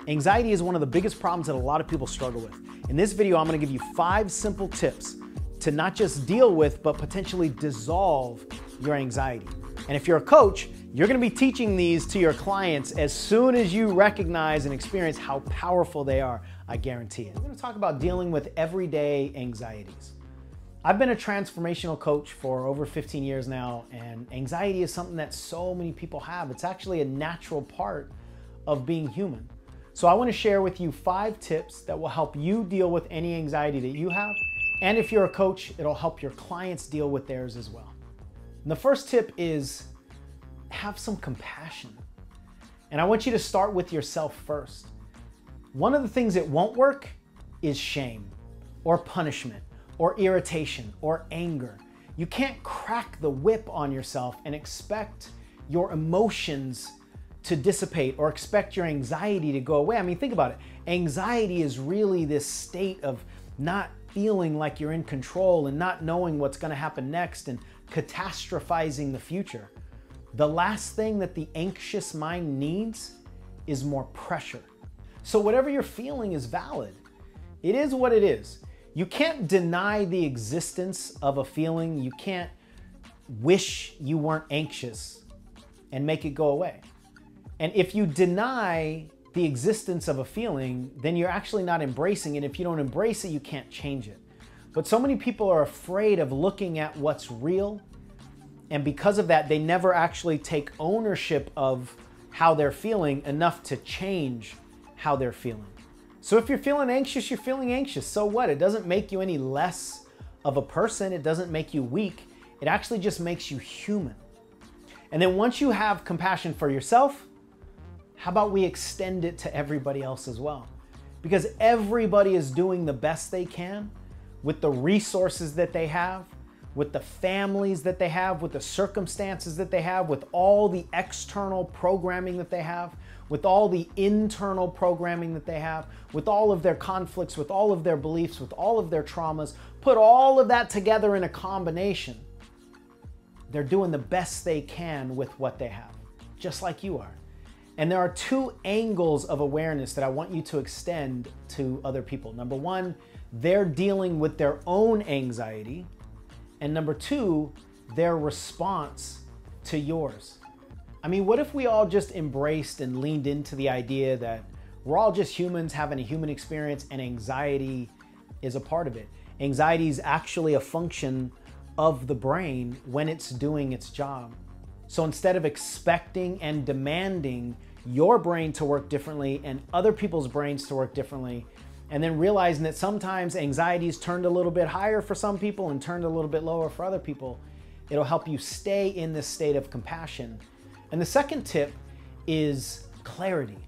Anxiety is one of the biggest problems that a lot of people struggle with. In this video, I'm gonna give you 5 simple tips to not just deal with, but potentially dissolve your anxiety. And if you're a coach, you're gonna be teaching these to your clients as soon as you recognize and experience how powerful they are, I guarantee it. We're gonna talk about dealing with everyday anxieties. I've been a transformational coach for over 15 years now, and anxiety is something that so many people have. It's actually a natural part of being human. So I want to share with you 5 tips that will help you deal with any anxiety that you have. And if you're a coach, it'll help your clients deal with theirs as well. And the first tip is have some compassion. And I want you to start with yourself first. One of the things that won't work is shame or punishment or irritation or anger. You can't crack the whip on yourself and expect your emotions to dissipate or expect your anxiety to go away. I mean, think about it. Anxiety is really this state of not feeling like you're in control and not knowing what's going to happen next and catastrophizing the future. The last thing that the anxious mind needs is more pressure. So whatever you're feeling is valid. It is what it is. You can't deny the existence of a feeling. You can't wish you weren't anxious and make it go away. And if you deny the existence of a feeling, then you're actually not embracing it. If you don't embrace it, you can't change it. But so many people are afraid of looking at what's real. And because of that, they never actually take ownership of how they're feeling enough to change how they're feeling. So if you're feeling anxious, you're feeling anxious. So what? It doesn't make you any less of a person. It doesn't make you weak. It actually just makes you human. And then once you have compassion for yourself, how about we extend it to everybody else as well? Because everybody is doing the best they can with the resources that they have, with the families that they have, with the circumstances that they have, with all the external programming that they have, with all the internal programming that they have, with all of their conflicts, with all of their beliefs, with all of their traumas. Put all of that together in a combination. They're doing the best they can with what they have, just like you are. And there are 2 angles of awareness that I want you to extend to other people. Number 1, they're dealing with their own anxiety. And number 2, their response to yours. I mean, what if we all just embraced and leaned into the idea that we're all just humans having a human experience and anxiety is a part of it? Anxiety is actually a function of the brain when it's doing its job. So instead of expecting and demanding your brain to work differently and other people's brains to work differently, and then realizing that sometimes anxiety is turned a little bit higher for some people and turned a little bit lower for other people, it'll help you stay in this state of compassion. And the second tip is clarity.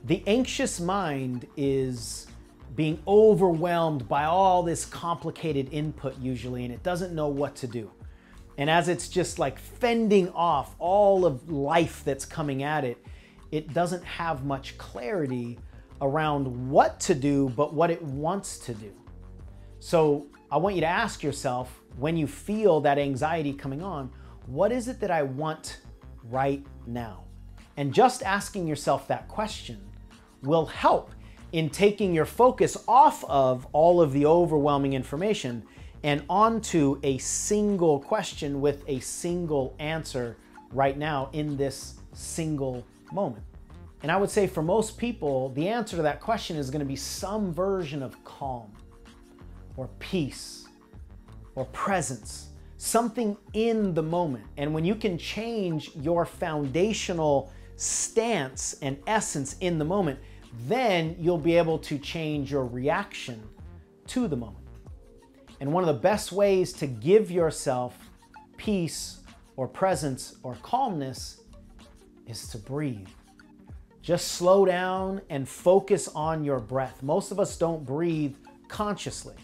The anxious mind is being overwhelmed by all this complicated input usually, and it doesn't know what to do. And as it's just like fending off all of life that's coming at it, it doesn't have much clarity around what to do, but what it wants to do. So I want you to ask yourself, when you feel that anxiety coming on, what is it that I want right now? And just asking yourself that question will help in taking your focus off of all of the overwhelming information and onto a single question with a single answer right now in this single moment. And I would say for most people, the answer to that question is going to be some version of calm or peace or presence, something in the moment. And when you can change your foundational stance and essence in the moment, then you'll be able to change your reaction to the moment. And one of the best ways to give yourself peace or presence or calmness is to breathe. Just slow down and focus on your breath. Most of us don't breathe consciously,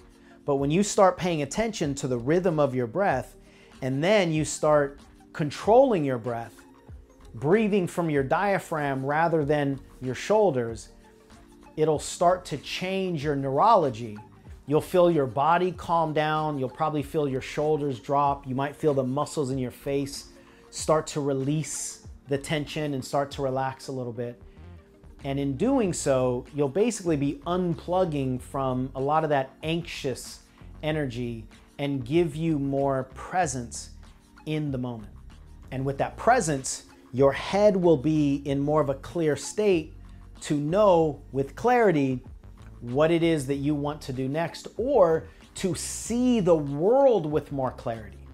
but when you start paying attention to the rhythm of your breath, and then you start controlling your breath, breathing from your diaphragm rather than your shoulders, it'll start to change your neurology. You'll feel your body calm down. You'll probably feel your shoulders drop. You might feel the muscles in your face start to release the tension and start to relax a little bit. And in doing so, you'll basically be unplugging from a lot of that anxious energy and give you more presence in the moment. And with that presence, your head will be in more of a clear state to know with clarity what it is that you want to do next, or to see the world with more clarity.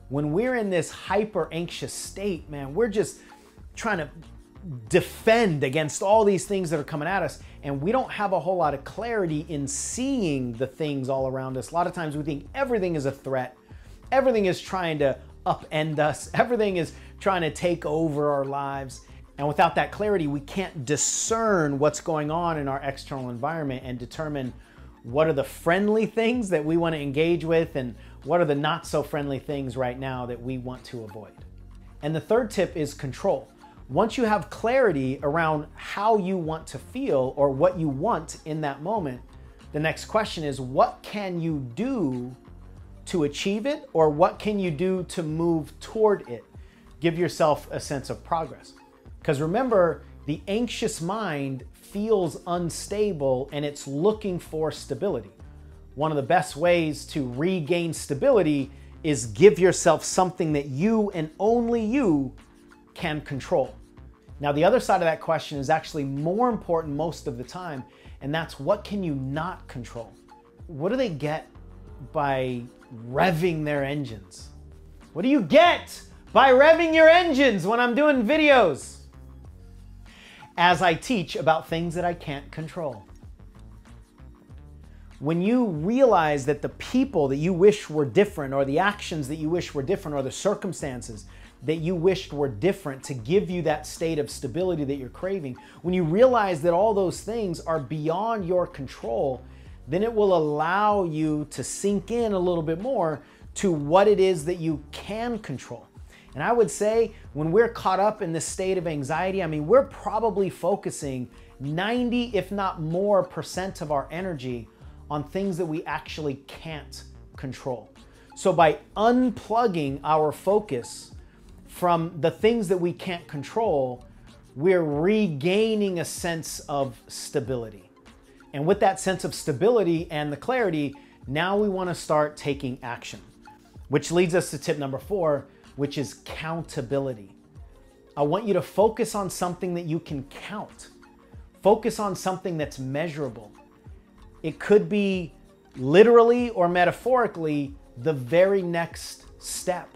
When we're in this hyper anxious state, man, we're just trying to defend against all these things that are coming at us, and we don't have a whole lot of clarity in seeing the things all around us. A lot of times we think everything is a threat, everything is trying to upend us, everything is trying to take over our lives. And without that clarity, we can't discern what's going on in our external environment and determine what are the friendly things that we want to engage with and what are the not so friendly things right now that we want to avoid. And the third tip is control. Once you have clarity around how you want to feel or what you want in that moment, the next question is, what can you do to achieve it, or what can you do to move toward it? Give yourself a sense of progress. Because remember, the anxious mind feels unstable and it's looking for stability. One of the best ways to regain stability is give yourself something that you and only you can control. Now, the other side of that question is actually more important most of the time, and that's, what can you not control? What do they get by revving their engines? What do you get by revving your engines when I'm doing videos? As I teach about things that I can't control. When you realize that the people that you wish were different, or the actions that you wish were different, or the circumstances that you wished were different to give you that state of stability that you're craving, when you realize that all those things are beyond your control, then it will allow you to sink in a little bit more to what it is that you can control. And I would say when we're caught up in this state of anxiety, I mean, we're probably focusing 90, if not more, % of our energy on things that we actually can't control. So by unplugging our focus from the things that we can't control, we're regaining a sense of stability. And with that sense of stability and the clarity, now we want to start taking action. Which leads us to tip number 4, which is countability. I want you to focus on something that you can count. Focus on something that's measurable. It could be literally or metaphorically the very next step.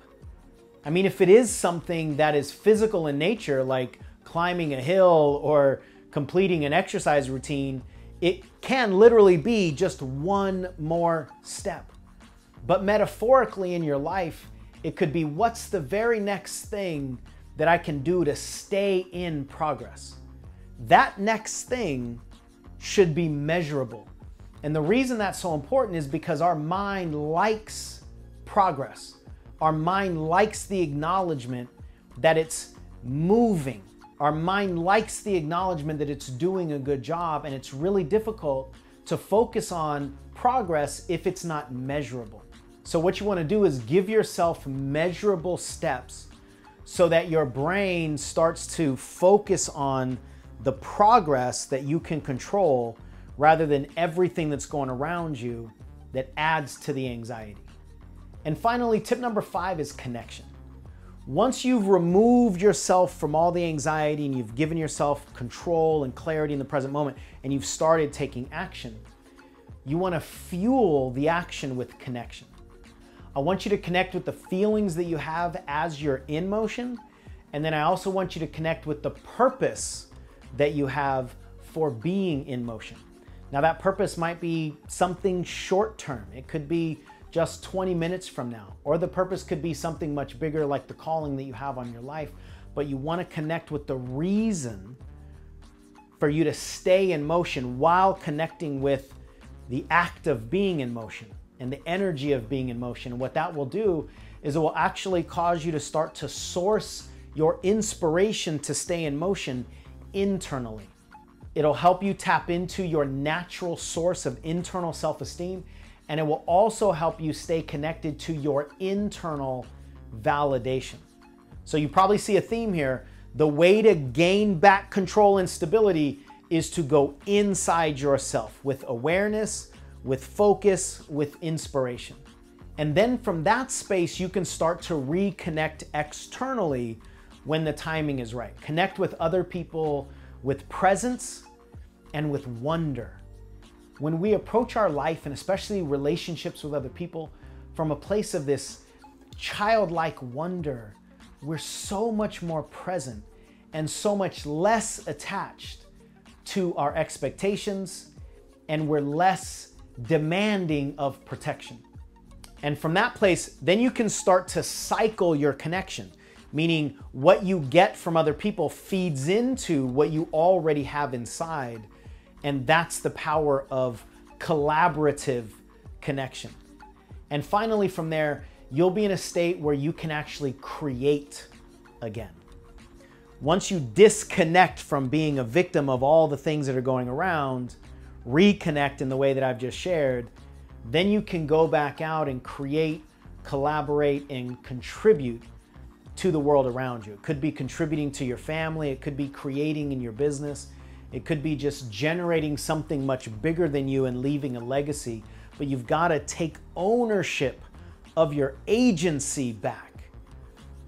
I mean, if it is something that is physical in nature, like climbing a hill or completing an exercise routine, it can literally be just one more step. But metaphorically in your life, it could be, what's the very next thing that I can do to stay in progress? That next thing should be measurable. And the reason that's so important is because our mind likes progress. Our mind likes the acknowledgement that it's moving. Our mind likes the acknowledgement that it's doing a good job, and it's really difficult to focus on progress if it's not measurable. So what you want to do is give yourself measurable steps so that your brain starts to focus on the progress that you can control rather than everything that's going around you that adds to the anxiety. And finally, tip number 5 is connection. Once you've removed yourself from all the anxiety and you've given yourself control and clarity in the present moment and you've started taking action, you want to fuel the action with connection. I want you to connect with the feelings that you have as you're in motion, and then I also want you to connect with the purpose that you have for being in motion. Now that purpose might be something short term. It could be just 20 minutes from now, or the purpose could be something much bigger like the calling that you have on your life, but you want to connect with the reason for you to stay in motion while connecting with the act of being in motion and the energy of being in motion. And what that will do is it will actually cause you to start to source your inspiration to stay in motion internally. It'll help you tap into your natural source of internal self-esteem, and it will also help you stay connected to your internal validation. So you probably see a theme here. The way to gain back control and stability is to go inside yourself with awareness, with focus, with inspiration. And then from that space, you can start to reconnect externally when the timing is right. Connect with other people with presence and with wonder. When we approach our life, and especially relationships with other people, from a place of this childlike wonder, we're so much more present and so much less attached to our expectations, and we're less demanding of protection. And from that place, then you can start to cycle your connection, meaning what you get from other people feeds into what you already have inside. And that's the power of collaborative connection. And finally, from there, you'll be in a state where you can actually create again. Once you disconnect from being a victim of all the things that are going around, reconnect in the way that I've just shared, then you can go back out and create, collaborate, and contribute to the world around you. It could be contributing to your family, it could be creating in your business, it could be just generating something much bigger than you and leaving a legacy. But you've got to take ownership of your agency back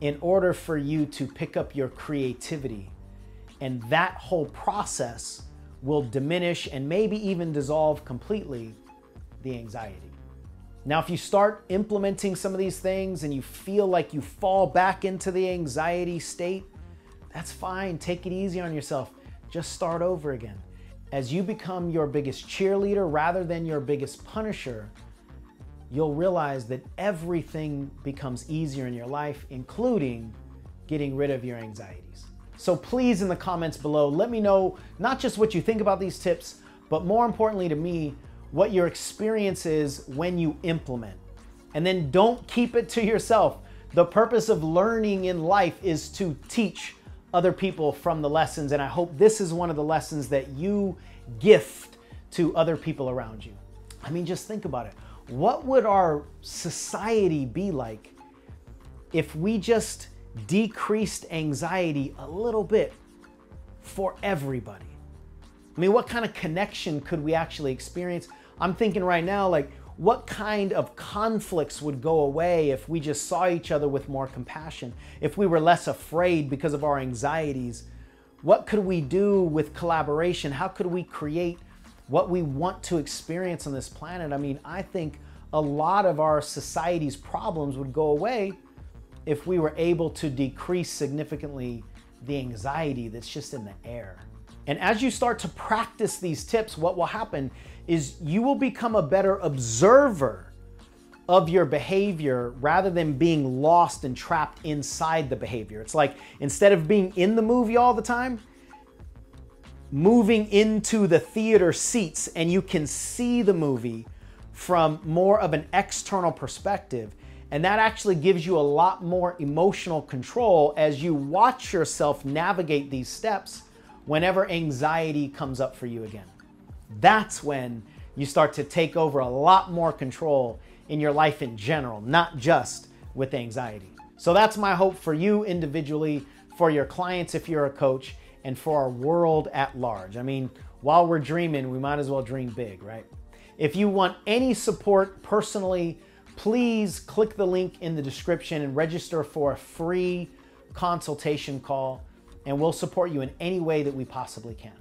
in order for you to pick up your creativity. And that whole process will diminish and maybe even dissolve completely the anxiety. Now, if you start implementing some of these things and you feel like you fall back into the anxiety state, that's fine. Take it easy on yourself. Just start over again. As you become your biggest cheerleader rather than your biggest punisher, you'll realize that everything becomes easier in your life, including getting rid of your anxieties. So please, in the comments below, let me know not just what you think about these tips, but more importantly to me, what your experience is when you implement. And then don't keep it to yourself. The purpose of learning in life is to teach other people from the lessons, and I hope this is one of the lessons that you gift to other people around you. I mean, just think about it. What would our society be like if we just decreased anxiety a little bit for everybody? I mean, what kind of connection could we actually experience? I'm thinking right now, like, what kind of conflicts would go away if we just saw each other with more compassion? If we were less afraid because of our anxieties? What could we do with collaboration? How could we create what we want to experience on this planet? I mean, I think a lot of our society's problems would go away if we were able to decrease significantly the anxiety that's just in the air. And as you start to practice these tips, what will happen is you will become a better observer of your behavior rather than being lost and trapped inside the behavior. It's like, instead of being in the movie all the time, moving into the theater seats, and you can see the movie from more of an external perspective. And that actually gives you a lot more emotional control as you watch yourself navigate these steps whenever anxiety comes up for you again. That's when you start to take over a lot more control in your life in general, not just with anxiety. So that's my hope for you individually, for your clients if you're a coach, and for our world at large. I mean, while we're dreaming, we might as well dream big, right? If you want any support personally, please click the link in the description and register for a free consultation call, and we'll support you in any way that we possibly can.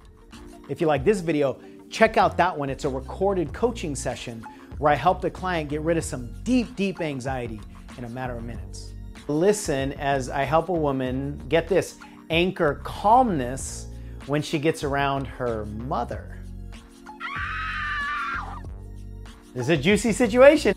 If you like this video, check out that one. It's a recorded coaching session where I helped a client get rid of some deep anxiety in a matter of minutes. Listen as I help a woman, get this, anchor calmness when she gets around her mother. This is a juicy situation.